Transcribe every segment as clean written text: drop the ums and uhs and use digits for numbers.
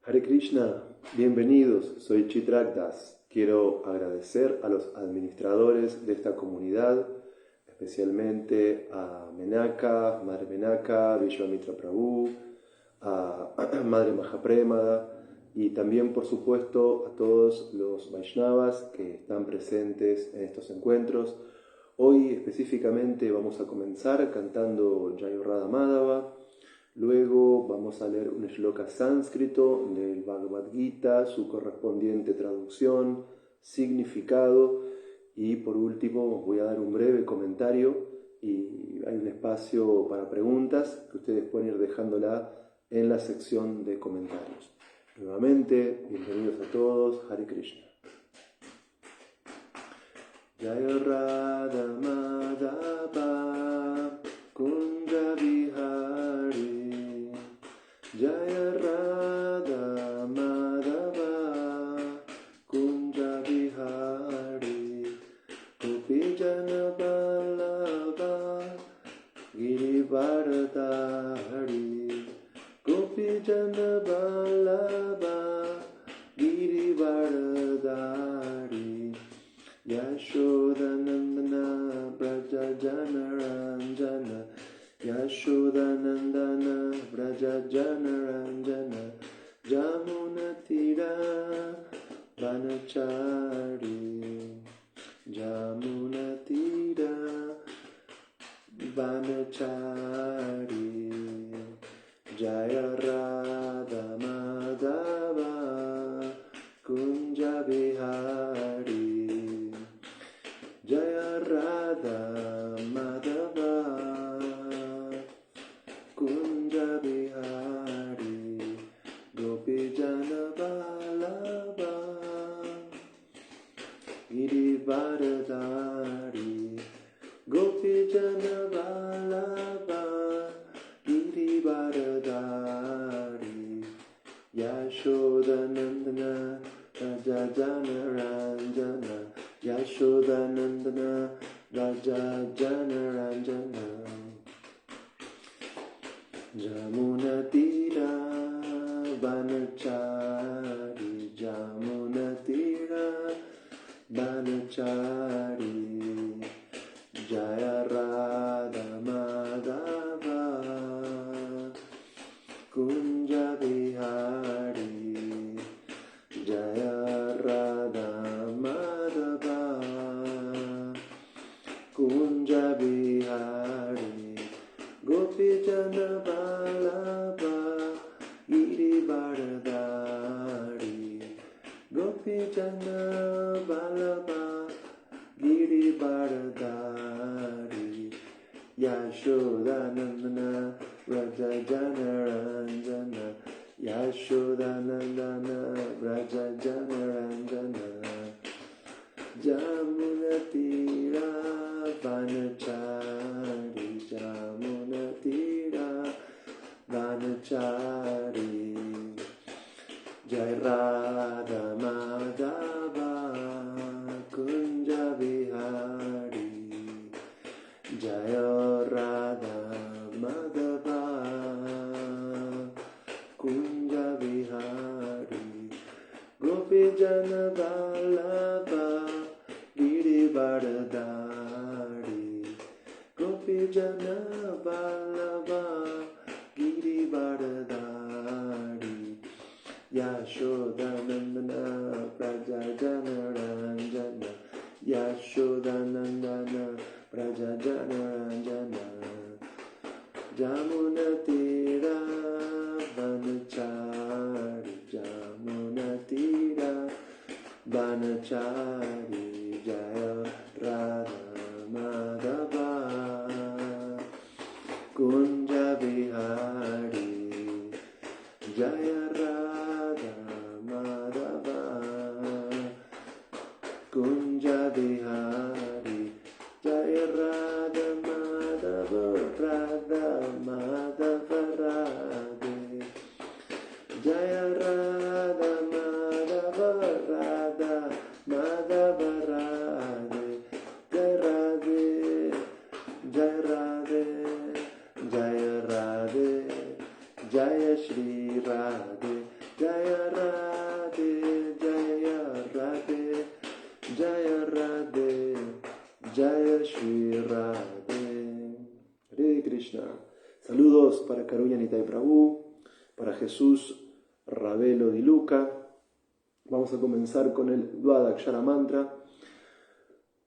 Hare Krishna, bienvenidos, soy Chitrak Das. Quiero agradecer a los administradores de esta comunidad, especialmente a Menaka, Madre Menaka, Vishwamitra Prabhu, a Madre Mahapremada y también, por supuesto, a todos los Vaishnavas que están presentes en estos encuentros. Hoy específicamente vamos a comenzar cantando Jayo Radha Madhava. Luego vamos a leer un shloka sánscrito del Bhagavad Gita, su correspondiente traducción, significado, y por último voy a dar un breve comentario y hay un espacio para preguntas que ustedes pueden ir dejándola en la sección de comentarios. Nuevamente, bienvenidos a todos, Hare Krishna. Jaya Radha Madhava Kunja Vihari Jaya Radha Madhava Kunja Vihari Gopijana Vallabha Girivardhari Gopijana Vallabha Girivardhari Yashodanandana Braja Janaranjana Yashodanandana Braja Janaranjana Jamunatira Vanachari Jamunatira Vanachari Jaya Radha Madhava Kunja Vihari Jaya Radha Madhava Kunja Vihari Gopijana Vallabha Girivardhari Gopijana Vallabha Girivardhari Yashodanandana Raja Janaranjana Yashodanandana Raja Janaranjana Jamunatira Vanachari Jamunatira Vanachari Jaya Radha Madhava Kunja Vihari Jaya Radha Madhava Kunja Vihari Gopijana Vallabha Girivardhari Gopijana Vallabha Girivardhari Yashodanandana Raja Janaranjana Yashodanandana Raja Janaranjana Jamunatira Vanachari Jamunatira Vanachari Jai Radha Madhava Kunja Vihari Jaya Radha Madhava Kunja Vihari Gopijana Vallabha Girivardhari Gopijana Vallabha Girivardhari Yashodanandana Braja Janaranjana Yashodanandana Braja Janaranjana Jamunatira Vanachari Jamunatira Vanachari Jaya Radha Madhava Kunja Vihari Jaya Radha Madhava Kunja Vihari Jaya Radha Madhava Radha Madhava Radhe Jaya Radha Madhava Radha Madhava Radhe Jai Radhe Jai Radhe Jaya Radhe Jaya Shri Radhe Jaya Radhe, Jaya Radhe, Jaya Radhe, Jaya Shri Radhe. Hare Krishna. Saludos para Karunya Nitai Prabhu, para Jesús Ravelo Di Luca. Vamos a comenzar con el Dvadakshara Mantra.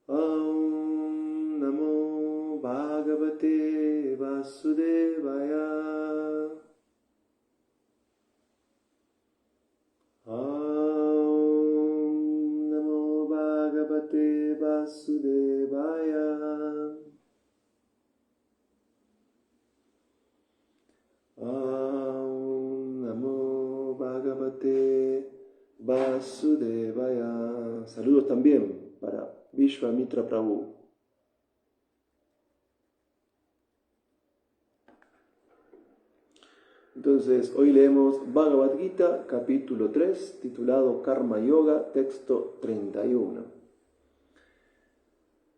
Om Namo Bhagavate Vasudevaya. Om Namo Bhagavate Vasudevaya. Om Namo Bhagavate Vasudevaya. Saludos también para Vishwamitra Prabhu. Entonces, hoy leemos Bhagavad Gita, capítulo 3, titulado Karma Yoga, texto 31.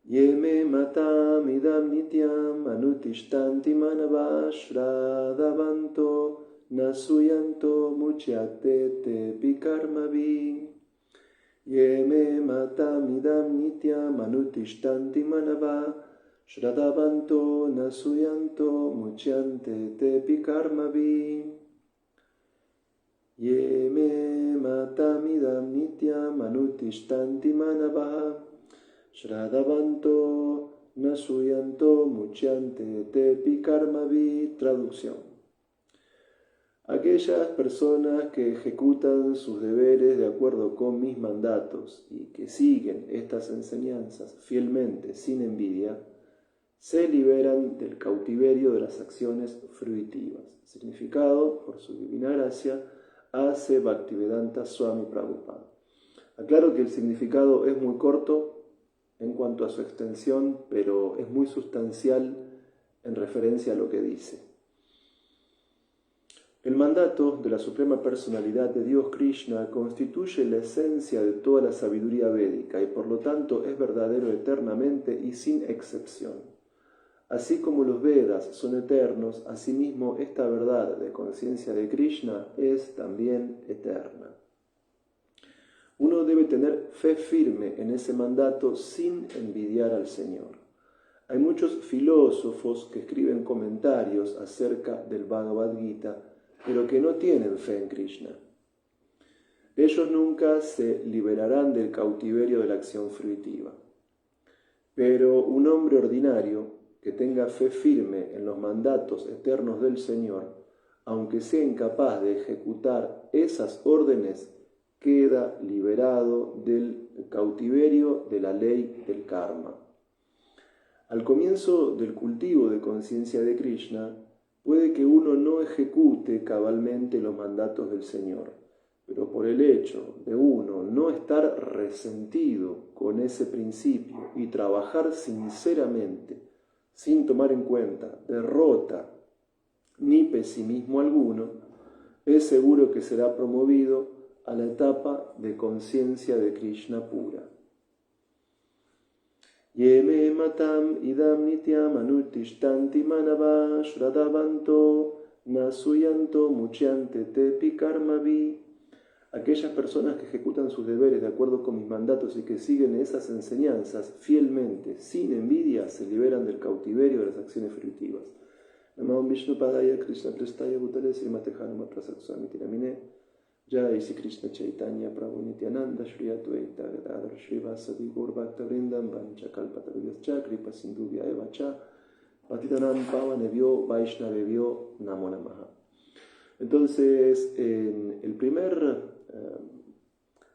Yeme matam idam nityam anutishtanti manava shradhavanto nasuyanto muchyate te pikarmavi. Yeme matam idam nityam anutishtanti manava shradhavanto nasuyanto muchyante te pikarmavi. Yeme matam idam nityam anutishtanti manava shradhavanto nasuyanto muchyante te pikarmavi. Traducción. Aquellas personas que ejecutan sus deberes de acuerdo con mis mandatos y que siguen estas enseñanzas fielmente, sin envidia, se liberan del cautiverio de las acciones fruitivas. Significado, por su divina gracia, hace Bhaktivedanta Swami Prabhupada. Aclaro que el significado es muy corto en cuanto a su extensión, pero es muy sustancial en referencia a lo que dice. El mandato de la Suprema Personalidad de Dios Krishna constituye la esencia de toda la sabiduría védica y por lo tanto es verdadero eternamente y sin excepción. Así como los Vedas son eternos, asimismo esta verdad de conciencia de Krishna es también eterna. Uno debe tener fe firme en ese mandato sin envidiar al Señor. Hay muchos filósofos que escriben comentarios acerca del Bhagavad Gita, pero que no tienen fe en Krishna. Ellos nunca se liberarán del cautiverio de la acción fruitiva. Pero un hombre ordinario que tenga fe firme en los mandatos eternos del Señor, aunque sea incapaz de ejecutar esas órdenes, queda liberado del cautiverio de la ley del karma. Al comienzo del cultivo de conciencia de Krishna, puede que uno no ejecute cabalmente los mandatos del Señor, pero por el hecho de uno no estar resentido con ese principio y trabajar sinceramente, sin tomar en cuenta derrota ni pesimismo alguno, es seguro que será promovido a la etapa de conciencia de Krishna pura. Yeme matam idam nityam anutishtanti manava shradhavanto nasuyanto muchyante te pikarmavi. Aquellas personas que ejecutan sus deberes de acuerdo con mis mandatos y que siguen esas enseñanzas fielmente, sin envidia, se liberan del cautiverio de las acciones fruitivas. Namo Vishnu Padaya Krishna Prestaya Bhutale Srimate Hanuma Prasad Swami Tiramine. Jai Sri Krishna Chaitanya Prabhu Nityananda Shri Advaita Gadadhar Shrivasadi Gaur Bhakta Vrindam Vancha Kalpatarudyascha Kripa Sindhuvya Eva Cha Patitanam Pavanebhyo Vaishnavebhyo Namo Namaha. Entonces, el primer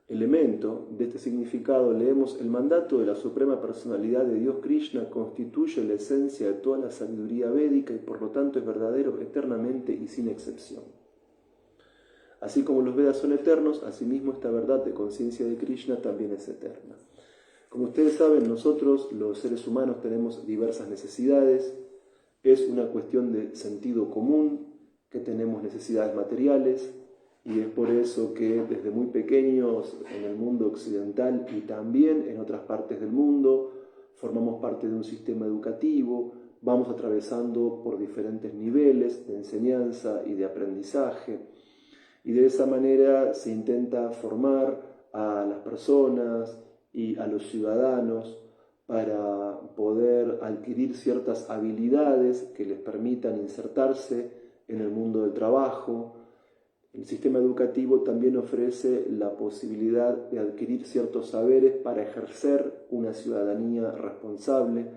elemento de este significado leemos: el mandato de la Suprema Personalidad de Dios Krishna constituye la esencia de toda la sabiduría védica y por lo tanto es verdadero eternamente y sin excepción. Así como los Vedas son eternos, asimismo esta verdad de conciencia de Krishna también es eterna. Como ustedes saben, nosotros los seres humanos tenemos diversas necesidades. Es una cuestión de sentido común que tenemos necesidades materiales y es por eso que desde muy pequeños en el mundo occidental y también en otras partes del mundo formamos parte de un sistema educativo, vamos atravesando por diferentes niveles de enseñanza y de aprendizaje. Y de esa manera se intenta formar a las personas y a los ciudadanos para poder adquirir ciertas habilidades que les permitan insertarse en el mundo del trabajo. El sistema educativo también ofrece la posibilidad de adquirir ciertos saberes para ejercer una ciudadanía responsable,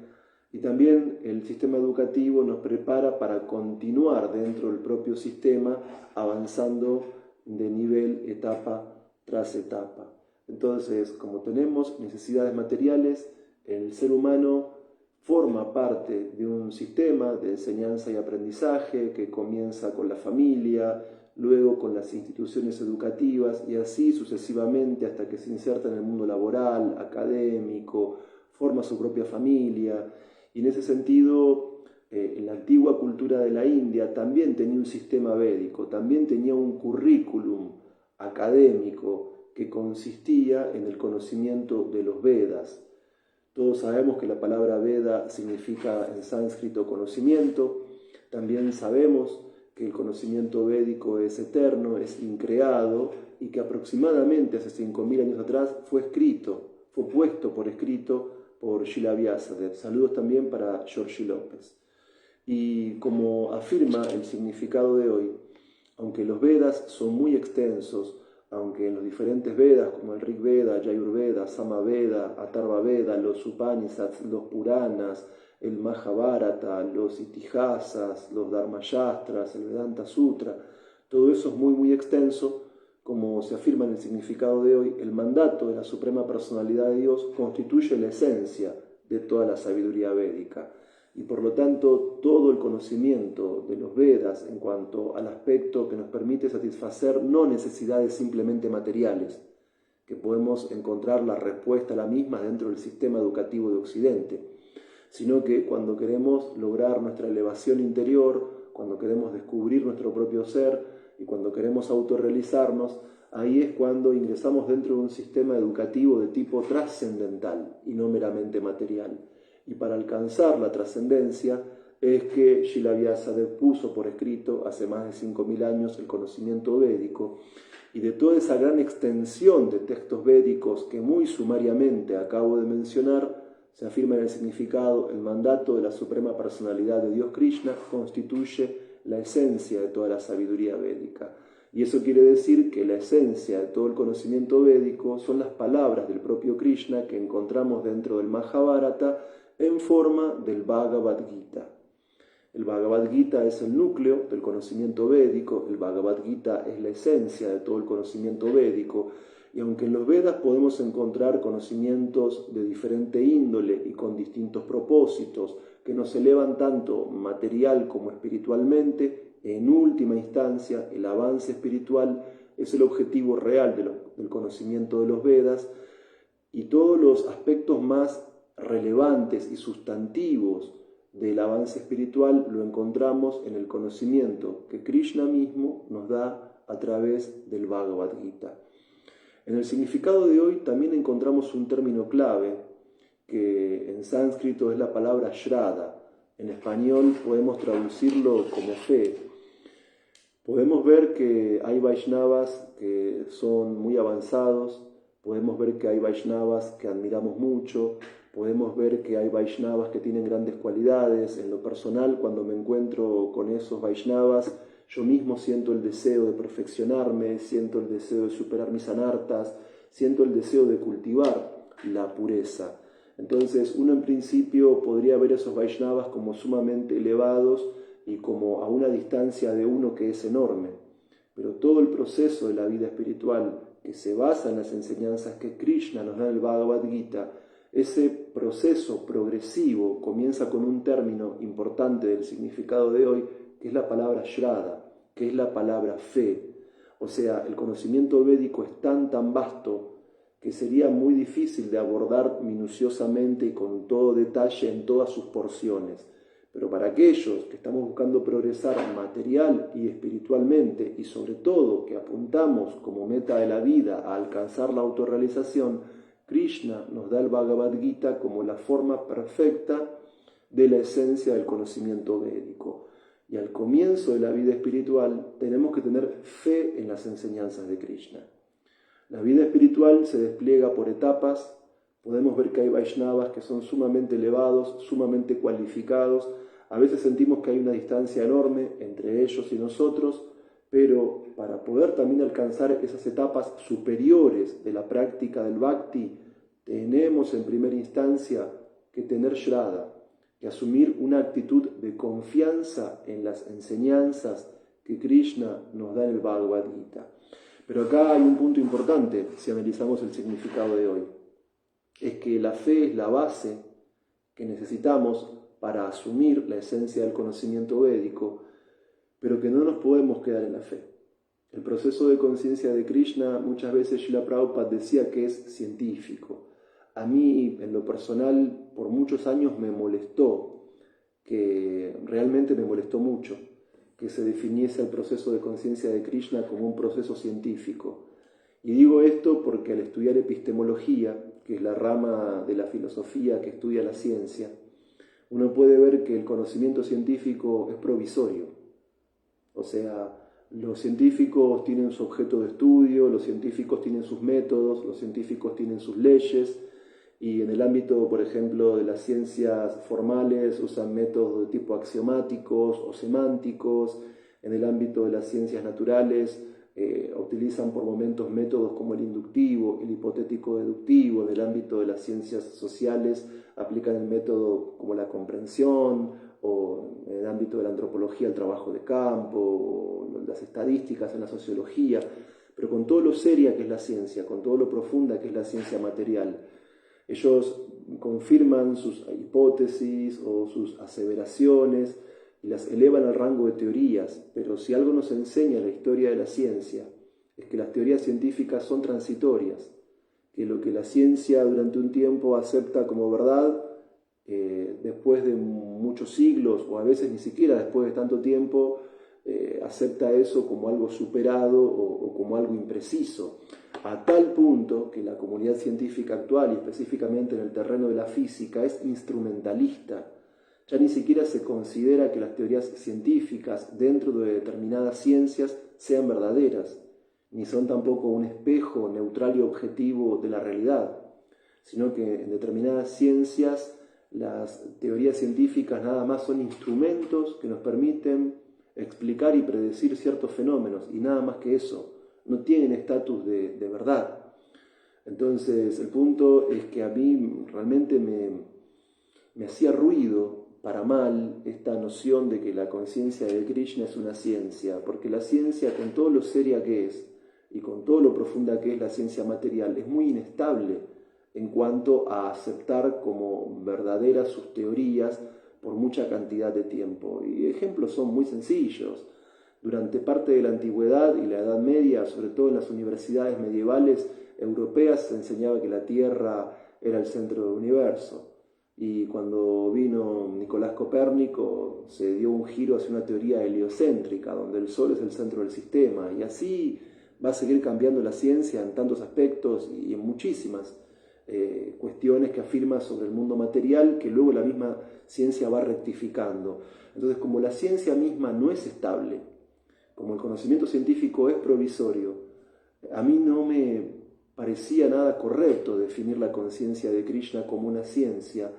y también el sistema educativo nos prepara para continuar dentro del propio sistema, avanzando de nivel etapa tras etapa. Entonces, como tenemos necesidades materiales, el ser humano forma parte de un sistema de enseñanza y aprendizaje que comienza con la familia, luego con las instituciones educativas y así sucesivamente hasta que se inserta en el mundo laboral, académico, forma su propia familia. Y en ese sentido, en la antigua cultura de la India también tenía un sistema védico, también tenía un currículum académico que consistía en el conocimiento de los Vedas. Todos sabemos que la palabra Veda significa en sánscrito conocimiento. También sabemos que el conocimiento védico es eterno, es increado, y que aproximadamente hace 5.000 años atrás fue puesto por escrito por Srila Vyasadeva. Saludos también para Georgie López. Y como afirma el significado de hoy, aunque los Vedas son muy extensos, aunque en los diferentes Vedas, como el Rig Veda, Yajurveda, Samaveda, Atharva Veda, los Upanishads, los Puranas, el Mahabharata, los Itihasas, los Dharmayastras, el Vedanta Sutra, todo eso es muy extenso. Como se afirma en el significado de hoy, el mandato de la Suprema Personalidad de Dios constituye la esencia de toda la sabiduría védica. Y por lo tanto, todo el conocimiento de los Vedas en cuanto al aspecto que nos permite satisfacer no necesidades simplemente materiales, que podemos encontrar la respuesta a la misma dentro del sistema educativo de Occidente, sino que cuando queremos lograr nuestra elevación interior, cuando queremos descubrir nuestro propio ser y cuando queremos autorrealizarnos, ahí es cuando ingresamos dentro de un sistema educativo de tipo trascendental y no meramente material. Y para alcanzar la trascendencia es que Srila Vyasadeva puso por escrito hace más de 5.000 años el conocimiento védico, y de toda esa gran extensión de textos védicos que muy sumariamente acabo de mencionar, se afirma en el significado: el mandato de la Suprema Personalidad de Dios Krishna constituye la esencia de toda la sabiduría védica. Y eso quiere decir que la esencia de todo el conocimiento védico son las palabras del propio Krishna que encontramos dentro del Mahabharata en forma del Bhagavad Gita. El Bhagavad Gita es el núcleo del conocimiento védico, el Bhagavad Gita es la esencia de todo el conocimiento védico, y aunque en los Vedas podemos encontrar conocimientos de diferente índole y con distintos propósitos que nos elevan tanto material como espiritualmente, en última instancia el avance espiritual es el objetivo real del conocimiento de los Vedas, y todos los aspectos más relevantes y sustantivos del avance espiritual lo encontramos en el conocimiento que Krishna mismo nos da a través del Bhagavad Gita. En el significado de hoy también encontramos un término clave que en sánscrito es la palabra Shraddha. En español podemos traducirlo como fe. Podemos ver que hay Vaishnavas que son muy avanzados, podemos ver que hay Vaishnavas que admiramos mucho, podemos ver que hay Vaishnavas que tienen grandes cualidades. En lo personal, cuando me encuentro con esos Vaishnavas, yo mismo siento el deseo de perfeccionarme, siento el deseo de superar mis anartas, siento el deseo de cultivar la pureza. Entonces, uno en principio podría ver a esos Vaishnavas como sumamente elevados y como a una distancia de uno que es enorme. Pero todo el proceso de la vida espiritual, que se basa en las enseñanzas que Krishna nos da en el Bhagavad Gita, ese proceso progresivo comienza con un término importante del significado de hoy, que es la palabra Shraddha, que es la palabra fe. O sea, el conocimiento védico es tan vasto que sería muy difícil de abordar minuciosamente y con todo detalle en todas sus porciones. Pero para aquellos que estamos buscando progresar material y espiritualmente, y sobre todo que apuntamos como meta de la vida a alcanzar la autorrealización, Krishna nos da el Bhagavad Gita como la forma perfecta de la esencia del conocimiento védico. Y al comienzo de la vida espiritual tenemos que tener fe en las enseñanzas de Krishna. La vida espiritual se despliega por etapas. Podemos ver que hay Vaishnavas que son sumamente elevados, sumamente cualificados. A veces sentimos que hay una distancia enorme entre ellos y nosotros, pero para poder también alcanzar esas etapas superiores de la práctica del Bhakti, tenemos en primera instancia que tener Shraddha, que asumir una actitud de confianza en las enseñanzas que Krishna nos da en el Bhagavad Gita. Pero acá hay un punto importante si analizamos el significado de hoy. Es que la fe es la base que necesitamos para asumir la esencia del conocimiento védico, pero que no nos podemos quedar en la fe. El proceso de conciencia de Krishna, muchas veces Srila Prabhupada decía que es científico. A mí, en lo personal, por muchos años me molestó, que realmente me molestó mucho, que se definiese el proceso de conciencia de Krishna como un proceso científico. Y digo esto porque al estudiar epistemología, que es la rama de la filosofía que estudia la ciencia, uno puede ver que el conocimiento científico es provisorio. O sea, los científicos tienen su objeto de estudio, los científicos tienen sus métodos, los científicos tienen sus leyes, y en el ámbito, por ejemplo, de las ciencias formales usan métodos de tipo axiomáticos o semánticos. En el ámbito de las ciencias naturales utilizan por momentos métodos como el inductivo, el hipotético-deductivo. En el ámbito de las ciencias sociales aplican el método como la comprensión, o en el ámbito de la antropología el trabajo de campo, o las estadísticas en la sociología. Pero con todo lo seria que es la ciencia, con todo lo profunda que es la ciencia material, ellos confirman sus hipótesis o sus aseveraciones y las elevan al rango de teorías, pero si algo nos enseña la historia de la ciencia es que las teorías científicas son transitorias, que lo que la ciencia durante un tiempo acepta como verdad, después de muchos siglos o a veces ni siquiera después de tanto tiempo, acepta eso como algo superado o como algo impreciso, a tal punto que la comunidad científica actual, y específicamente en el terreno de la física, es instrumentalista. Ya ni siquiera se considera que las teorías científicas dentro de determinadas ciencias sean verdaderas, ni son tampoco un espejo neutral y objetivo de la realidad, sino que en determinadas ciencias las teorías científicas nada más son instrumentos que nos permiten explicar y predecir ciertos fenómenos, y nada más que eso, no tienen estatus de verdad. Entonces el punto es que a mí realmente me hacía ruido para mal esta noción de que la conciencia de Krishna es una ciencia, porque la ciencia, con todo lo seria que es y con todo lo profunda que es la ciencia material, es muy inestable en cuanto a aceptar como verdaderas sus teorías por mucha cantidad de tiempo. Y ejemplos son muy sencillos. Durante parte de la antigüedad y la Edad Media, sobre todo en las universidades medievales europeas, se enseñaba que la Tierra era el centro del universo. Y cuando vino Nicolás Copérnico, se dio un giro hacia una teoría heliocéntrica, donde el Sol es el centro del sistema. Y así va a seguir cambiando la ciencia en tantos aspectos y en muchísimas cuestiones que afirma sobre el mundo material, que luego la misma ciencia va rectificando. Entonces, como la ciencia misma no es estable, como el conocimiento científico es provisorio, a mí no me parecía nada correcto definir la conciencia de Krishna como una ciencia,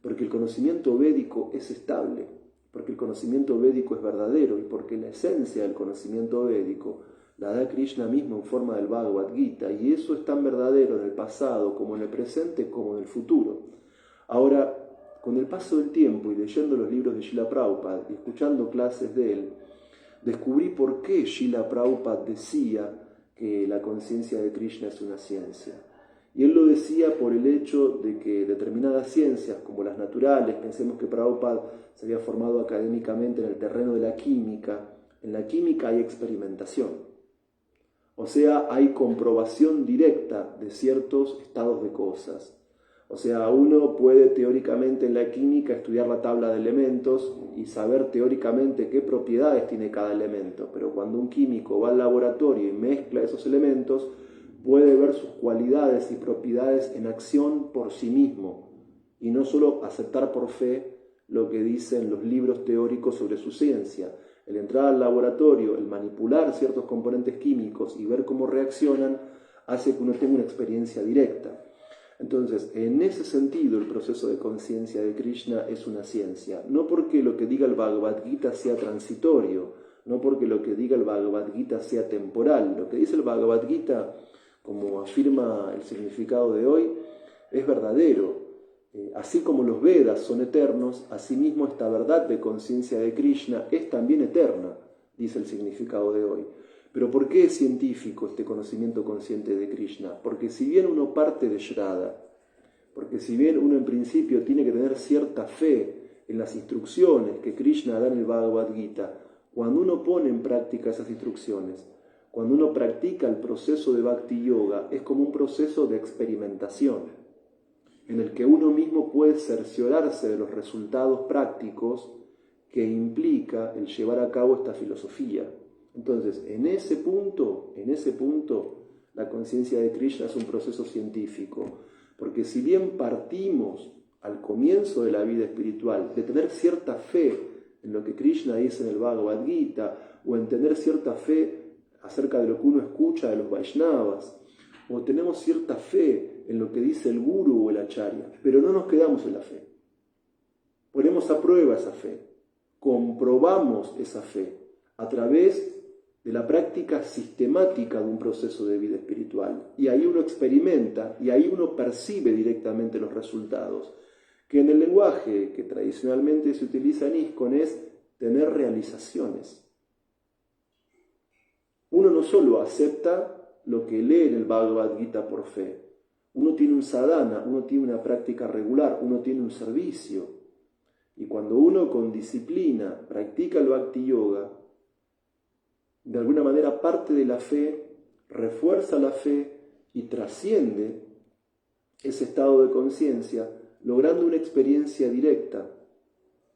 porque el conocimiento védico es estable, porque el conocimiento védico es verdadero y porque la esencia del conocimiento védico la da Krishna mismo en forma del Bhagavad Gita, y eso es tan verdadero en el pasado como en el presente como en el futuro. Ahora, con el paso del tiempo y leyendo los libros de Srila Prabhupada y escuchando clases de él, descubrí por qué Srila Prabhupada decía que la conciencia de Krishna es una ciencia. Y él lo decía por el hecho de que determinadas ciencias, como las naturales, pensemos que Prabhupada se había formado académicamente en el terreno de la química. En la química hay experimentación. O sea, hay comprobación directa de ciertos estados de cosas. O sea, uno puede teóricamente en la química estudiar la tabla de elementos y saber teóricamente qué propiedades tiene cada elemento, pero cuando un químico va al laboratorio y mezcla esos elementos, puede ver sus cualidades y propiedades en acción por sí mismo y no solo aceptar por fe lo que dicen los libros teóricos sobre su ciencia. El entrar al laboratorio, el manipular ciertos componentes químicos y ver cómo reaccionan, hace que uno tenga una experiencia directa. Entonces, en ese sentido, el proceso de conciencia de Krishna es una ciencia. No porque lo que diga el Bhagavad Gita sea transitorio, no porque lo que diga el Bhagavad Gita sea temporal. Lo que dice el Bhagavad Gita, como afirma el significado de hoy, es verdadero. Así como los Vedas son eternos, asimismo esta verdad de conciencia de Krishna es también eterna, dice el significado de hoy. Pero ¿por qué es científico este conocimiento consciente de Krishna? Porque si bien uno parte de Shraddha, porque si bien uno en principio tiene que tener cierta fe en las instrucciones que Krishna da en el Bhagavad Gita, cuando uno pone en práctica esas instrucciones, cuando uno practica el proceso de Bhakti Yoga, es como un proceso de experimentación, en el que uno mismo puede cerciorarse de los resultados prácticos que implica el llevar a cabo esta filosofía. Entonces, en ese punto, la conciencia de Krishna es un proceso científico, porque si bien partimos al comienzo de la vida espiritual de tener cierta fe en lo que Krishna dice en el Bhagavad Gita, o en tener cierta fe acerca de lo que uno escucha de los Vaishnavas, o tenemos cierta fe en lo que dice el Guru o el Acharya, pero no nos quedamos en la fe. Ponemos a prueba esa fe, comprobamos esa fe a través de la práctica sistemática de un proceso de vida espiritual. Y ahí uno experimenta, y ahí uno percibe directamente los resultados, que en el lenguaje que tradicionalmente se utiliza en ISKCON es tener realizaciones. Uno no solo acepta lo que lee en el Bhagavad Gita por fe, uno tiene un sadhana, uno tiene una práctica regular, uno tiene un servicio. Y cuando uno con disciplina practica el Bhakti Yoga, de alguna manera parte de la fe, refuerza la fe y trasciende ese estado de conciencia, logrando una experiencia directa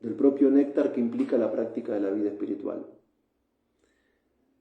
del propio néctar que implica la práctica de la vida espiritual.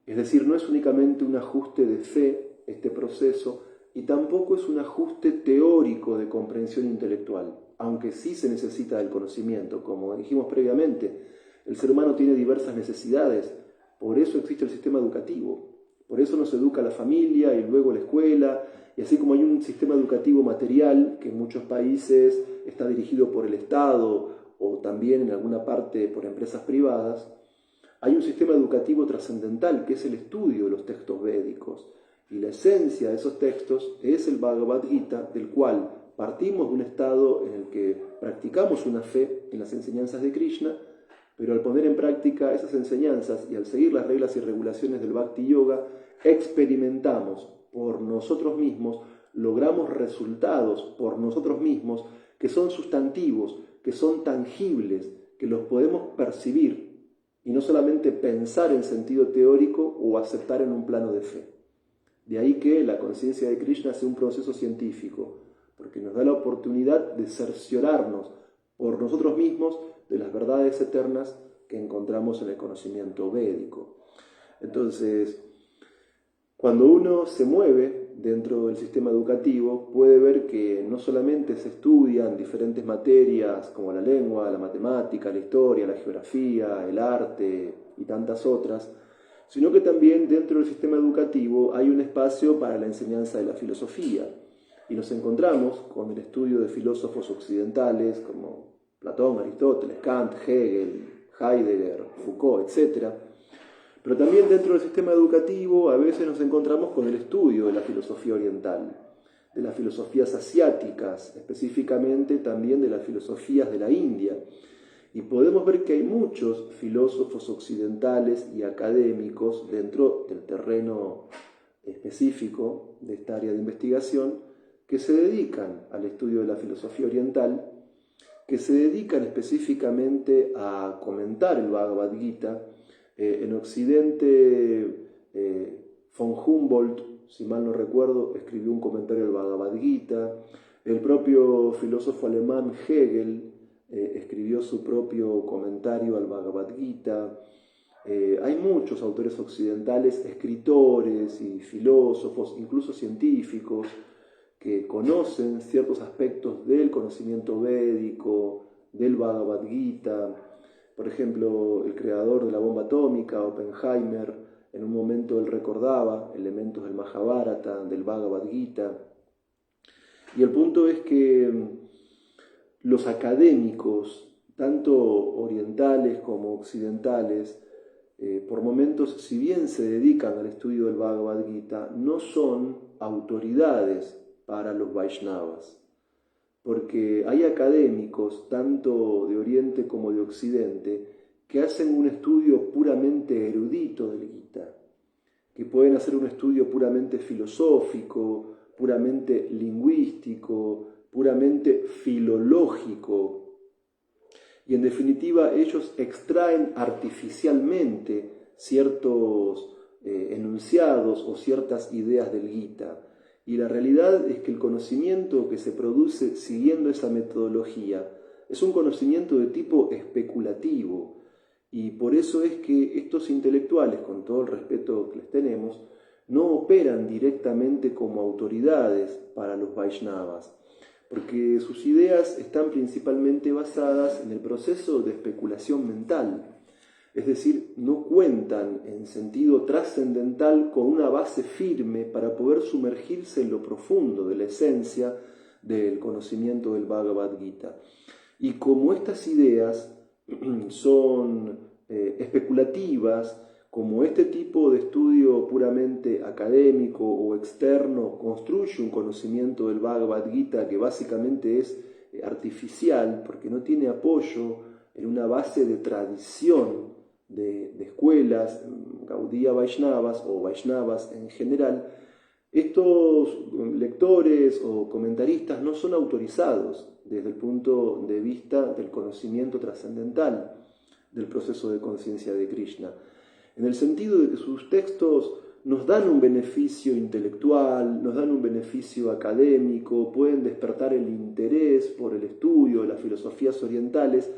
Es decir, no es únicamente un ajuste de fe este proceso, y tampoco es un ajuste teórico de comprensión intelectual, aunque sí se necesita del conocimiento. Como dijimos previamente, el ser humano tiene diversas necesidades, por eso existe el sistema educativo, por eso nos educa la familia y luego la escuela, y así como hay un sistema educativo material que en muchos países está dirigido por el Estado o también en alguna parte por empresas privadas, hay un sistema educativo trascendental que es el estudio de los textos védicos. Y la esencia de esos textos es el Bhagavad Gita, del cual partimos de un estado en el que practicamos una fe en las enseñanzas de Krishna, pero al poner en práctica esas enseñanzas y al seguir las reglas y regulaciones del Bhakti Yoga, experimentamos por nosotros mismos, logramos resultados por nosotros mismos que son sustantivos, que son tangibles, que los podemos percibir y no solamente pensar en sentido teórico o aceptar en un plano de fe. De ahí que la conciencia de Krishna sea un proceso científico, porque nos da la oportunidad de cerciorarnos por nosotros mismos de las verdades eternas que encontramos en el conocimiento védico. Entonces, cuando uno se mueve dentro del sistema educativo, puede ver que no solamente se estudian diferentes materias como la lengua, la matemática, la historia, la geografía, el arte y tantas otras, sino que también dentro del sistema educativo hay un espacio para la enseñanza de la filosofía. Y nos encontramos con el estudio de filósofos occidentales como Platón, Aristóteles, Kant, Hegel, Heidegger, Foucault, etc. Pero también dentro del sistema educativo a veces nos encontramos con el estudio de la filosofía oriental, de las filosofías asiáticas, específicamente también de las filosofías de la India. Y podemos ver que hay muchos filósofos occidentales y académicos dentro del terreno específico de esta área de investigación que se dedican al estudio de la filosofía oriental, que se dedican específicamente a comentar el Bhagavad Gita. En Occidente, von Humboldt, si mal no recuerdo, escribió un comentario del Bhagavad Gita. El propio filósofo alemán Hegel escribió su propio comentario al Bhagavad Gita. Hay muchos autores occidentales, escritores y filósofos, incluso científicos, que conocen ciertos aspectos del conocimiento védico, del Bhagavad Gita. Por ejemplo, el creador de la bomba atómica, Oppenheimer, en un momento él recordaba elementos del Mahabharata, del Bhagavad Gita. Y el punto es que los académicos, tanto orientales como occidentales, por momentos, si bien se dedican al estudio del Bhagavad Gita, no son autoridades para los Vaishnavas, porque hay académicos, tanto de Oriente como de Occidente, que hacen un estudio puramente erudito del Gita, que pueden hacer un estudio puramente filosófico, puramente lingüístico, puramente filológico. Y en definitiva ellos extraen artificialmente ciertos enunciados o ciertas ideas del Gita. Y la realidad es que el conocimiento que se produce siguiendo esa metodología es un conocimiento de tipo especulativo. Y por eso es que estos intelectuales, con todo el respeto que les tenemos, no operan directamente como autoridades para los Vaishnavas, porque sus ideas están principalmente basadas en el proceso de especulación mental, es decir, no cuentan en sentido trascendental con una base firme para poder sumergirse en lo profundo de la esencia del conocimiento del Bhagavad Gita. Y como estas ideas son especulativas, como este tipo de estudio puramente académico o externo construye un conocimiento del Bhagavad Gita que básicamente es artificial, porque no tiene apoyo en una base de tradición de escuelas, Gaudiya Vaishnavas o Vaishnavas en general, estos lectores o comentaristas no son autorizados desde el punto de vista del conocimiento trascendental del proceso de conciencia de Krishna, en el sentido de que sus textos nos dan un beneficio intelectual, nos dan un beneficio académico, pueden despertar el interés por el estudio de las filosofías orientales,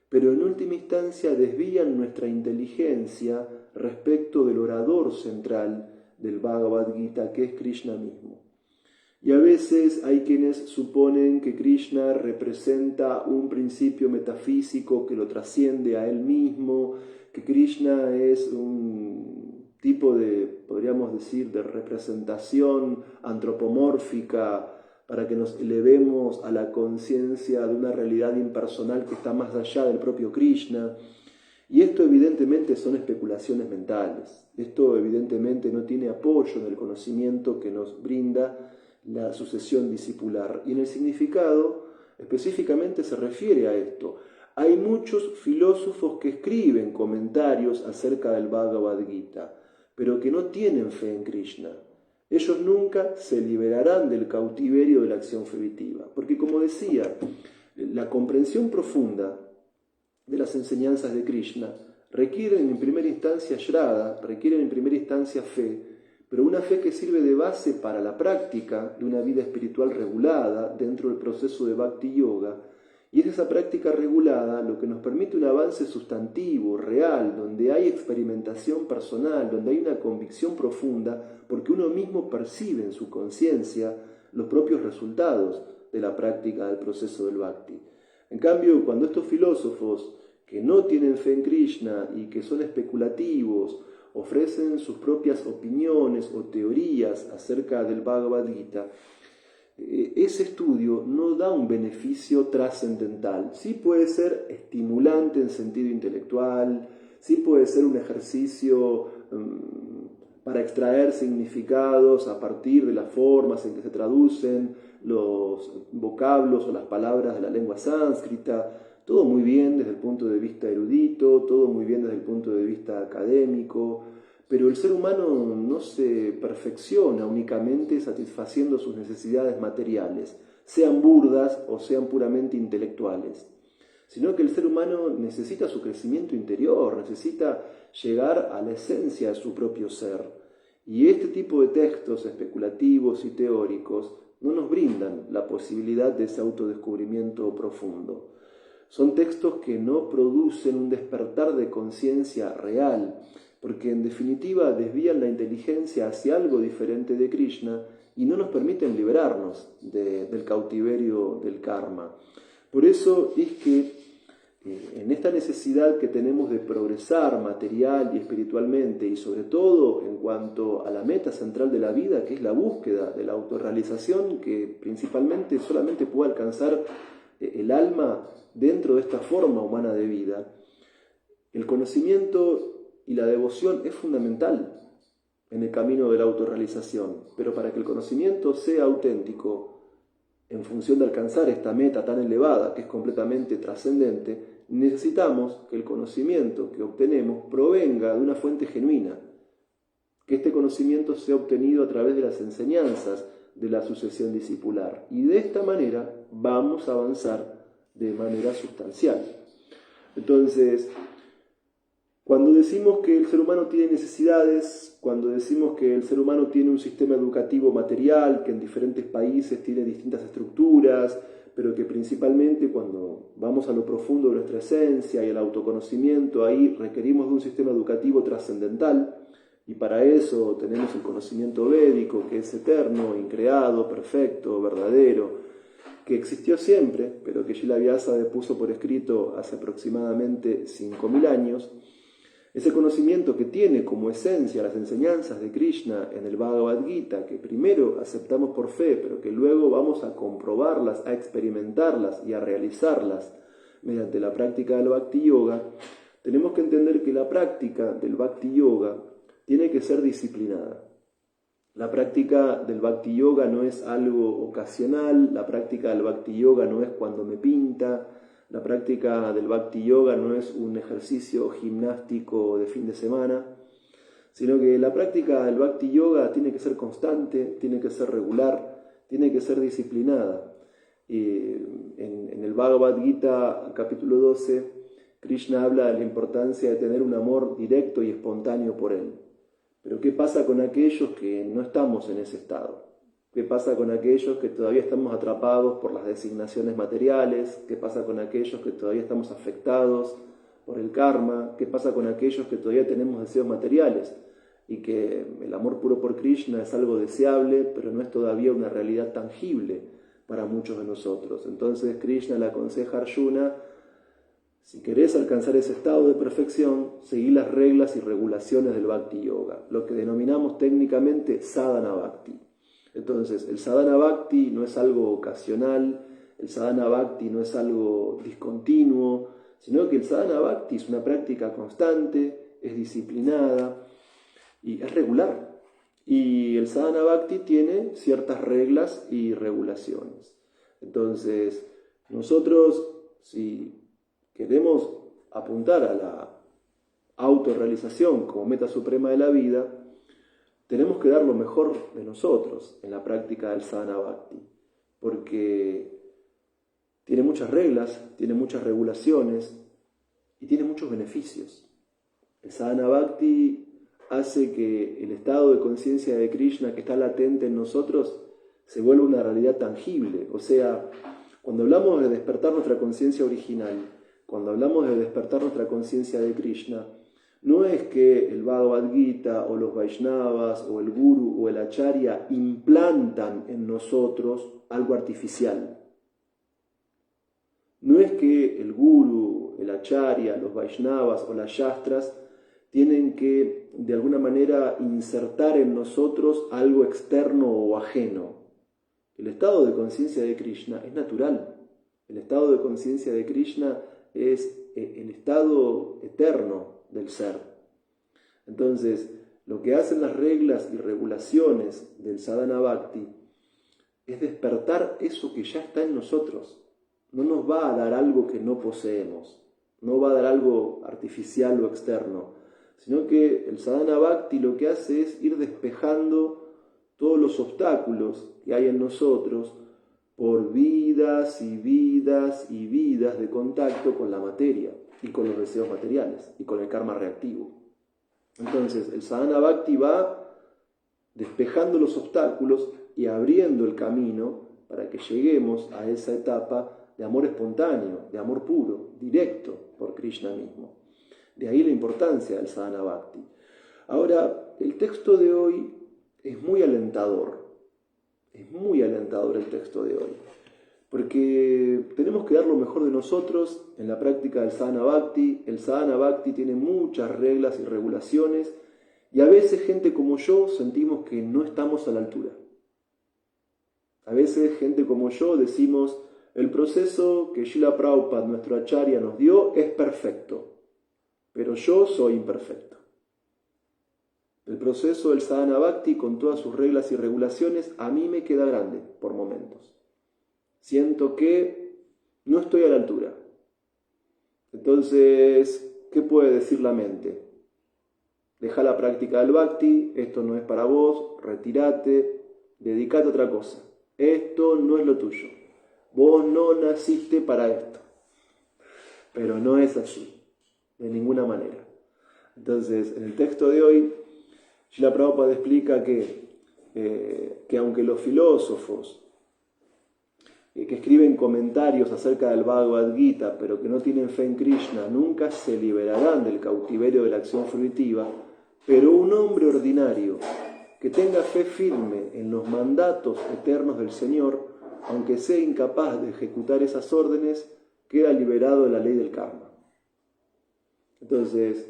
pero en última instancia desvían nuestra inteligencia respecto del orador central del Bhagavad Gita, que es Krishna mismo. Y a veces hay quienes suponen que Krishna representa un principio metafísico que lo trasciende a él mismo, que Krishna es un tipo de, podríamos decir, de representación antropomórfica para que nos elevemos a la conciencia de una realidad impersonal que está más allá del propio Krishna. Y esto evidentemente son especulaciones mentales. Esto evidentemente no tiene apoyo en el conocimiento que nos brinda la sucesión discipular. Y en el significado específicamente se refiere a esto. Hay muchos filósofos que escriben comentarios acerca del Bhagavad Gita, pero que no tienen fe en Krishna. Ellos nunca se liberarán del cautiverio de la acción fruitiva, porque como decía, la comprensión profunda de las enseñanzas de Krishna requieren en primera instancia shraddha, requieren en primera instancia fe, pero una fe que sirve de base para la práctica de una vida espiritual regulada dentro del proceso de Bhakti Yoga. Y es esa práctica regulada lo que nos permite un avance sustantivo, real, donde hay experimentación personal, donde hay una convicción profunda, porque uno mismo percibe en su conciencia los propios resultados de la práctica del proceso del Bhakti. En cambio, cuando estos filósofos que no tienen fe en Krishna y que son especulativos, ofrecen sus propias opiniones o teorías acerca del Bhagavad Gita, ese estudio no da un beneficio trascendental. Sí puede ser estimulante en sentido intelectual, sí puede ser un ejercicio para extraer significados a partir de las formas en que se traducen los vocablos o las palabras de la lengua sánscrita. Todo muy bien desde el punto de vista erudito, todo muy bien desde el punto de vista académico, pero el ser humano no se perfecciona únicamente satisfaciendo sus necesidades materiales, sean burdas o sean puramente intelectuales, sino que el ser humano necesita su crecimiento interior, necesita llegar a la esencia de su propio ser. Y este tipo de textos especulativos y teóricos no nos brindan la posibilidad de ese autodescubrimiento profundo. Son textos que no producen un despertar de conciencia real, porque en definitiva desvían la inteligencia hacia algo diferente de Krishna y no nos permiten liberarnos del cautiverio del karma. Por eso es que en esta necesidad que tenemos de progresar material y espiritualmente, y sobre todo en cuanto a la meta central de la vida, que es la búsqueda de la autorrealización, que principalmente solamente puede alcanzar el alma dentro de esta forma humana de vida, el conocimiento y la devoción es fundamental en el camino de la autorrealización. Pero para que el conocimiento sea auténtico, en función de alcanzar esta meta tan elevada, que es completamente trascendente, necesitamos que el conocimiento que obtenemos provenga de una fuente genuina, que este conocimiento sea obtenido a través de las enseñanzas de la sucesión discipular. Y de esta manera vamos a avanzar de manera sustancial. Entonces, cuando decimos que el ser humano tiene necesidades, cuando decimos que el ser humano tiene un sistema educativo material que en diferentes países tiene distintas estructuras, pero que principalmente cuando vamos a lo profundo de nuestra esencia y el autoconocimiento, ahí requerimos de un sistema educativo trascendental, y para eso tenemos el conocimiento védico, que es eterno, increado, perfecto, verdadero, que existió siempre, pero que Srila Vyasa puso por escrito hace aproximadamente 5.000 años. Ese conocimiento que tiene como esencia las enseñanzas de Krishna en el Bhagavad Gita, que primero aceptamos por fe, pero que luego vamos a comprobarlas, a experimentarlas y a realizarlas mediante la práctica del Bhakti Yoga, tenemos que entender que la práctica del Bhakti Yoga tiene que ser disciplinada. La práctica del Bhakti Yoga no es algo ocasional, la práctica del Bhakti Yoga no es cuando me pinta, la práctica del Bhakti Yoga no es un ejercicio gimnástico de fin de semana, sino que la práctica del Bhakti Yoga tiene que ser constante, tiene que ser regular, tiene que ser disciplinada. Y en el Bhagavad Gita, capítulo 12, Krishna habla de la importancia de tener un amor directo y espontáneo por él. Pero ¿qué pasa con aquellos que no estamos en ese estado? ¿Qué pasa con aquellos que todavía estamos atrapados por las designaciones materiales? ¿Qué pasa con aquellos que todavía estamos afectados por el karma? ¿Qué pasa con aquellos que todavía tenemos deseos materiales? Y que el amor puro por Krishna es algo deseable, pero no es todavía una realidad tangible para muchos de nosotros. Entonces Krishna le aconseja a Arjuna: si querés alcanzar ese estado de perfección, seguí las reglas y regulaciones del Bhakti Yoga, lo que denominamos técnicamente Sadhana Bhakti. Entonces, el Sadhana Bhakti no es algo ocasional, el Sadhana Bhakti no es algo discontinuo, sino que el Sadhana Bhakti es una práctica constante, es disciplinada y es regular. Y el Sadhana Bhakti tiene ciertas reglas y regulaciones. Entonces, nosotros, si queremos apuntar a la autorrealización como meta suprema de la vida, tenemos que dar lo mejor de nosotros en la práctica del Sadhana Bhakti, porque tiene muchas reglas, tiene muchas regulaciones y tiene muchos beneficios. El Sadhana Bhakti hace que el estado de conciencia de Krishna que está latente en nosotros se vuelva una realidad tangible. O sea, cuando hablamos de despertar nuestra conciencia original, cuando hablamos de despertar nuestra conciencia de Krishna, no es que el Bhagavad Gita o los Vaishnavas o el Guru o el Acharya implantan en nosotros algo artificial. No es que el Guru, el Acharya, los Vaishnavas o las Shastras tienen que de alguna manera insertar en nosotros algo externo o ajeno. El estado de conciencia de Krishna es natural. El estado de conciencia de Krishna es el estado eterno del ser. Entonces, lo que hacen las reglas y regulaciones del Sadhana Bhakti es despertar eso que ya está en nosotros. No nos va a dar algo que no poseemos, no va a dar algo artificial o externo, sino que el Sadhana Bhakti lo que hace es ir despejando todos los obstáculos que hay en nosotros por vidas y vidas y vidas de contacto con la materia y con los deseos materiales y con el karma reactivo. Entonces, el Sadhana Bhakti va despejando los obstáculos y abriendo el camino para que lleguemos a esa etapa de amor espontáneo, de amor puro, directo por Krishna mismo. De ahí la importancia del Sadhana Bhakti. Ahora, el texto de hoy es muy alentador el texto de hoy, porque tenemos que dar lo mejor de nosotros en la práctica del sadhana bhakti. El sadhana bhakti tiene muchas reglas y regulaciones, y a veces gente como yo sentimos que no estamos a la altura. A veces gente como yo decimos, el proceso que Srila Prabhupada, nuestro acharya, nos dio es perfecto, pero yo soy imperfecto. El proceso del sadhana bhakti, con todas sus reglas y regulaciones, a mí me queda grande por momentos. Siento que no estoy a la altura. Entonces, ¿qué puede decir la mente? Deja la práctica del bhakti, esto no es para vos, retírate, dedicate a otra cosa. Esto no es lo tuyo. Vos no naciste para esto. Pero no es así, de ninguna manera. Entonces, en el texto de hoy, Srila Prabhupada explica que aunque los filósofos que escriben comentarios acerca del Bhagavad Gita, pero que no tienen fe en Krishna, nunca se liberarán del cautiverio de la acción fruitiva, pero un hombre ordinario que tenga fe firme en los mandatos eternos del Señor, aunque sea incapaz de ejecutar esas órdenes, queda liberado de la ley del karma. Entonces,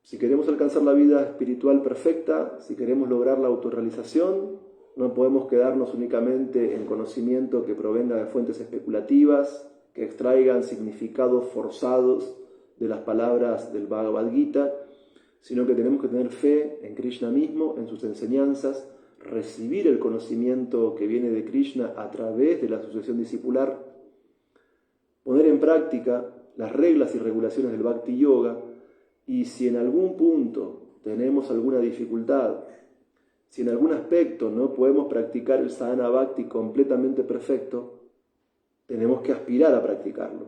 si queremos alcanzar la vida espiritual perfecta, si queremos lograr la autorrealización, no podemos quedarnos únicamente en conocimiento que provenga de fuentes especulativas, que extraigan significados forzados de las palabras del Bhagavad Gita, sino que tenemos que tener fe en Krishna mismo, en sus enseñanzas, recibir el conocimiento que viene de Krishna a través de la sucesión discipular, poner en práctica las reglas y regulaciones del Bhakti Yoga, y si en algún punto tenemos alguna dificultad, si en algún aspecto no podemos practicar el sadhana bhakti completamente perfecto, tenemos que aspirar a practicarlo.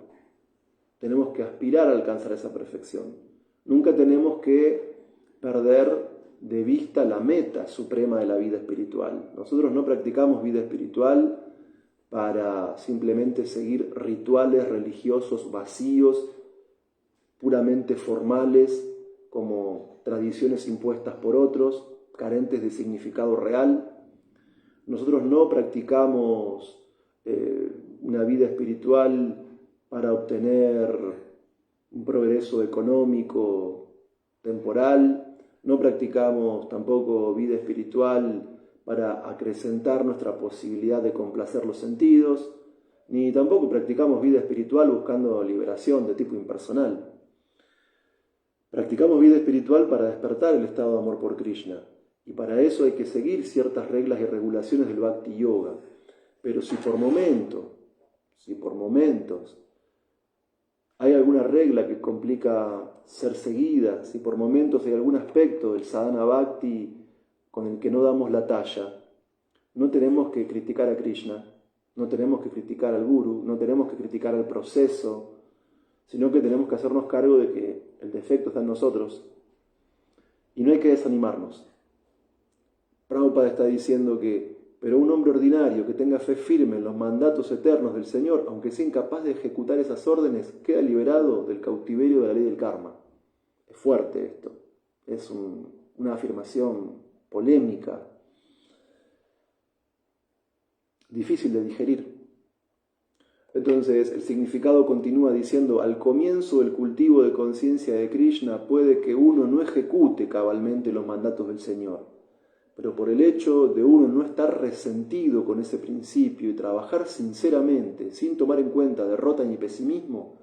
Tenemos que aspirar a alcanzar esa perfección. Nunca tenemos que perder de vista la meta suprema de la vida espiritual. Nosotros no practicamos vida espiritual para simplemente seguir rituales religiosos vacíos, puramente formales, como tradiciones impuestas por otros, carentes de significado real. Nosotros no practicamos una vida espiritual para obtener un progreso económico temporal, no practicamos tampoco vida espiritual para acrecentar nuestra posibilidad de complacer los sentidos, ni tampoco practicamos vida espiritual buscando liberación de tipo impersonal. Practicamos vida espiritual para despertar el estado de amor por Krishna, y para eso hay que seguir ciertas reglas y regulaciones del Bhakti Yoga. Pero si por momentos hay alguna regla que complica ser seguida, si por momentos hay algún aspecto del sadhana bhakti con el que no damos la talla, no tenemos que criticar a Krishna, no tenemos que criticar al Guru, no tenemos que criticar al proceso, sino que tenemos que hacernos cargo de que el defecto está en nosotros y no hay que desanimarnos. Prabhupada está diciendo pero un hombre ordinario que tenga fe firme en los mandatos eternos del Señor, aunque sea incapaz de ejecutar esas órdenes, queda liberado del cautiverio de la ley del karma. Es fuerte esto, es una afirmación polémica, difícil de digerir. Entonces el significado continúa diciendo, al comienzo del cultivo de conciencia de Krishna puede que uno no ejecute cabalmente los mandatos del Señor, pero por el hecho de uno no estar resentido con ese principio y trabajar sinceramente, sin tomar en cuenta derrota ni pesimismo,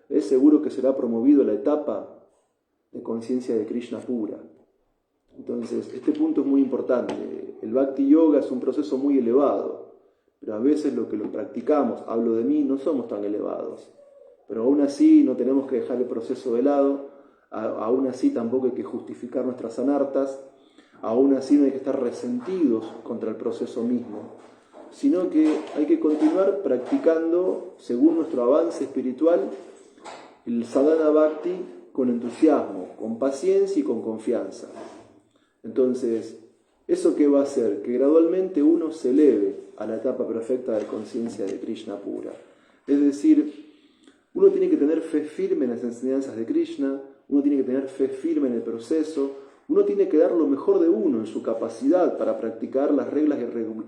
es seguro que será promovido a la etapa de conciencia de Krishna pura. Entonces, este punto es muy importante. El Bhakti Yoga es un proceso muy elevado, pero a veces lo que lo practicamos, hablo de mí, no somos tan elevados. Pero aún así no tenemos que dejar el proceso de lado, aún así tampoco hay que justificar nuestras anartas, aún así no hay que estar resentidos contra el proceso mismo, sino que hay que continuar practicando, según nuestro avance espiritual, el sadhana bhakti con entusiasmo, con paciencia y con confianza. Entonces, ¿eso qué va a hacer? Que gradualmente uno se eleve a la etapa perfecta de conciencia de Krishna pura. Es decir, uno tiene que tener fe firme en las enseñanzas de Krishna, uno tiene que tener fe firme en el proceso, uno tiene que dar lo mejor de uno en su capacidad para practicar las reglas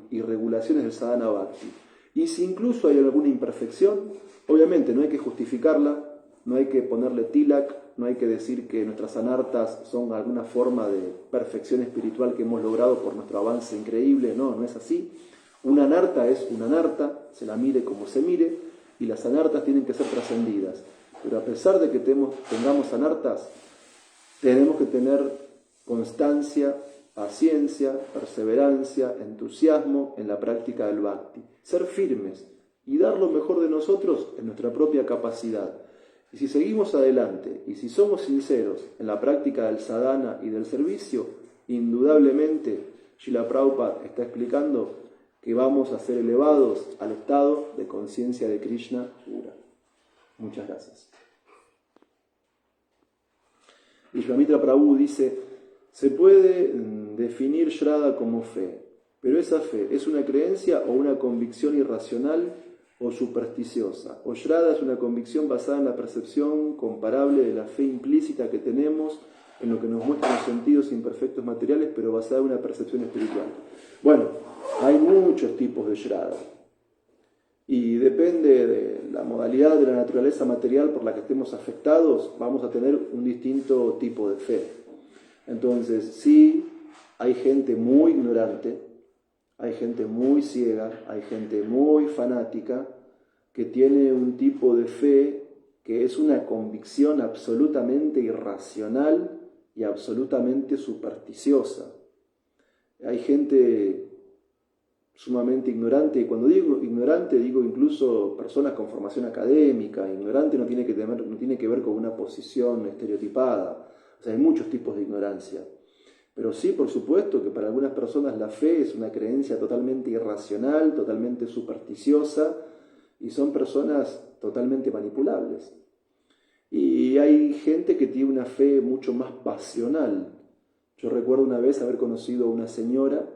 y regulaciones del sadhana bhakti. Y si incluso hay alguna imperfección, obviamente no hay que justificarla, no hay que ponerle tilak, no hay que decir que nuestras anartas son alguna forma de perfección espiritual que hemos logrado por nuestro avance increíble. No, no es así. Una anarta es una anarta, se la mire como se mire, y las anartas tienen que ser trascendidas. Pero a pesar de que tengamos anartas, tenemos que tener constancia, paciencia, perseverancia, entusiasmo en la práctica del bhakti. Ser firmes y dar lo mejor de nosotros en nuestra propia capacidad. Y si seguimos adelante y si somos sinceros en la práctica del sadhana y del servicio, indudablemente Srila Prabhupada está explicando que vamos a ser elevados al estado de conciencia de Krishna pura. Muchas gracias. Vishwamitra Prabhu dice, se puede definir Shraddha como fe, pero esa fe es una creencia o una convicción irracional o supersticiosa. O Shraddha es una convicción basada en la percepción comparable de la fe implícita que tenemos en lo que nos muestran los sentidos imperfectos materiales, pero basada en una percepción espiritual. Bueno, hay muchos tipos de Shraddha. Y depende de la modalidad de la naturaleza material por la que estemos afectados, vamos a tener un distinto tipo de fe. Entonces, sí, hay gente muy ignorante, hay gente muy ciega, hay gente muy fanática que tiene un tipo de fe que es una convicción absolutamente irracional y absolutamente supersticiosa. Hay gente sumamente ignorante, y cuando digo ignorante digo incluso personas con formación académica. Ignorante no tiene que ver con una posición estereotipada. O sea, hay muchos tipos de ignorancia. Pero sí, por supuesto, que para algunas personas la fe es una creencia totalmente irracional, totalmente supersticiosa, y son personas totalmente manipulables. Y hay gente que tiene una fe mucho más pasional. Yo recuerdo una vez haber conocido a una señora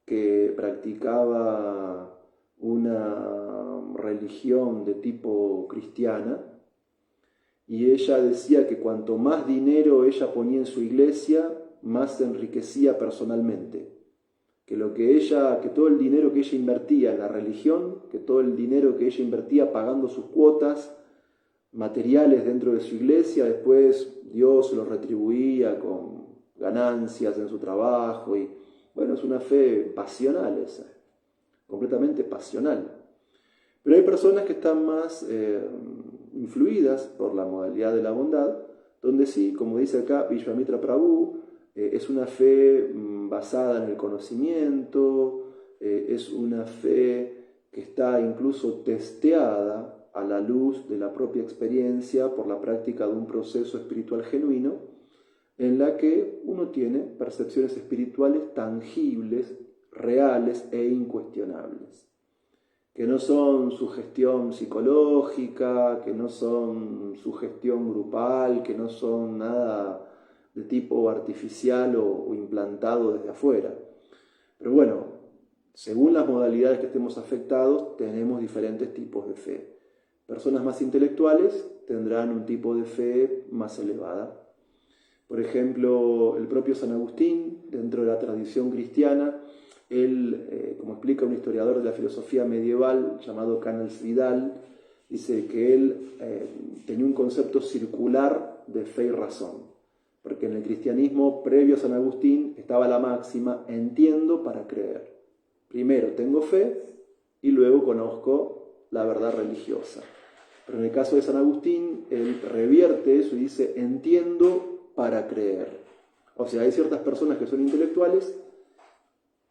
que practicaba una religión de tipo cristiana, y ella decía que cuanto más dinero ella ponía en su iglesia, más se enriquecía personalmente. Que todo el dinero que ella invertía en la religión, que todo el dinero que ella invertía pagando sus cuotas materiales dentro de su iglesia, después Dios se lo retribuía con ganancias en su trabajo. Y bueno, es una fe pasional esa, completamente pasional. Pero hay personas que están más influidas por la modalidad de la bondad, donde sí, como dice acá Vishwamitra Prabhu, es una fe basada en el conocimiento, es una fe que está incluso testeada a la luz de la propia experiencia por la práctica de un proceso espiritual genuino, en la que uno tiene percepciones espirituales tangibles, reales e incuestionables, que no son sugestión psicológica, que no son sugestión grupal, que no son nada de tipo artificial o implantado desde afuera. Pero bueno, según las modalidades que estemos afectados, tenemos diferentes tipos de fe. Personas más intelectuales tendrán un tipo de fe más elevada. Por ejemplo, el propio San Agustín, dentro de la tradición cristiana, él, como explica un historiador de la filosofía medieval llamado Canals Vidal, dice que él tenía un concepto circular de fe y razón. Porque en el cristianismo previo a San Agustín estaba la máxima, entiendo para creer. Primero tengo fe y luego conozco la verdad religiosa. Pero en el caso de San Agustín, él revierte eso y dice, entiendo para creer. O sea, hay ciertas personas que son intelectuales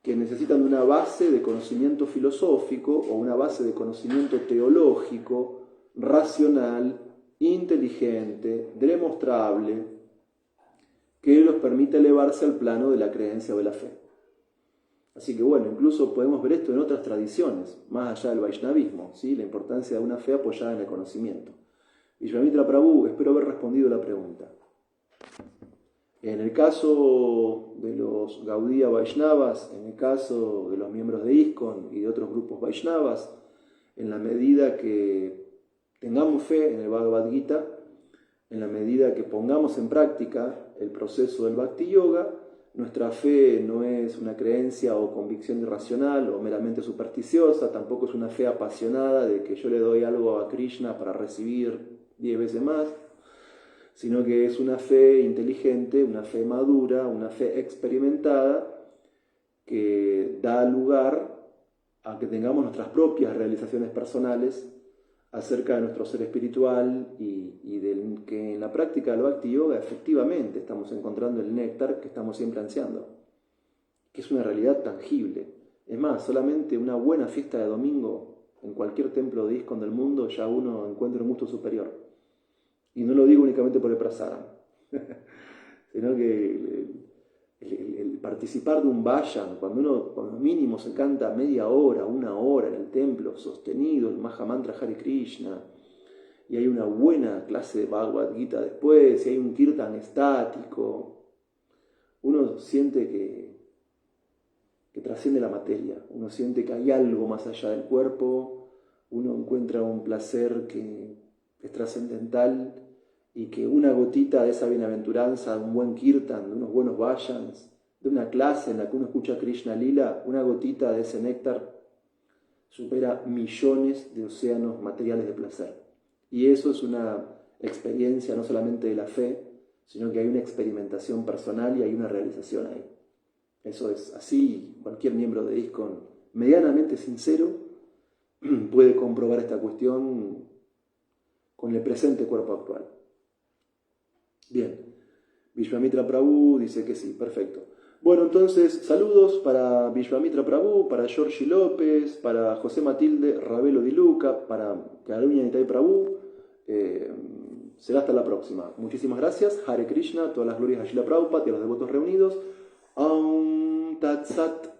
que necesitan una base de conocimiento filosófico o una base de conocimiento teológico, racional, inteligente, demostrable, que los permite elevarse al plano de la creencia o de la fe. Así que bueno, incluso podemos ver esto en otras tradiciones, más allá del Vaishnavismo, ¿sí? La importancia de una fe apoyada en el conocimiento. Vishwamitra Prabhu, espero haber respondido la pregunta. En el caso de los Gaudiya Vaishnavas, en el caso de los miembros de ISKCON y de otros grupos Vaishnavas, en la medida que tengamos fe en el Bhagavad Gita, en la medida que pongamos en práctica el proceso del Bhakti Yoga, Nuestra fe no es una creencia o convicción irracional o meramente supersticiosa, tampoco es una fe apasionada de que yo le doy algo a Krishna para recibir 10 veces más, sino que es una fe inteligente, una fe madura, una fe experimentada que da lugar a que tengamos nuestras propias realizaciones personales acerca de nuestro ser espiritual y de que en la práctica del Bhakti Yoga efectivamente estamos encontrando el néctar que estamos siempre ansiando, que es una realidad tangible. Es más, solamente una buena fiesta de domingo en cualquier templo de ISKCON del mundo ya uno encuentra un gusto superior. Y no lo digo únicamente por el prasadam, sino que el participar de un vayan, cuando mínimo se canta media hora, una hora en el templo, sostenido el Mahamantra Hare Krishna, y hay una buena clase de Bhagavad Gita después, y hay un kirtan estático, uno siente que trasciende la materia, uno siente que hay algo más allá del cuerpo, uno encuentra un placer que es trascendental, y que una gotita de esa bienaventuranza, de un buen kirtan, de unos buenos vayans, de una clase en la que uno escucha Krishna Lila, una gotita de ese néctar supera millones de océanos materiales de placer. Y eso es una experiencia no solamente de la fe, sino que hay una experimentación personal y hay una realización ahí. Eso es así, cualquier miembro de ISKCON medianamente sincero puede comprobar esta cuestión con el presente cuerpo actual. Bien, Vishwamitra Prabhu dice que sí, perfecto. Bueno, entonces, saludos para Vishwamitra Prabhu, para Georgie López, para José Matilde Ravelo Di Luca, para Karuña Nitai Prabhu. Será hasta la próxima. Muchísimas gracias. Hare Krishna, todas las glorias a Srila Prabhupada y a los devotos reunidos. Aum Tat Sat.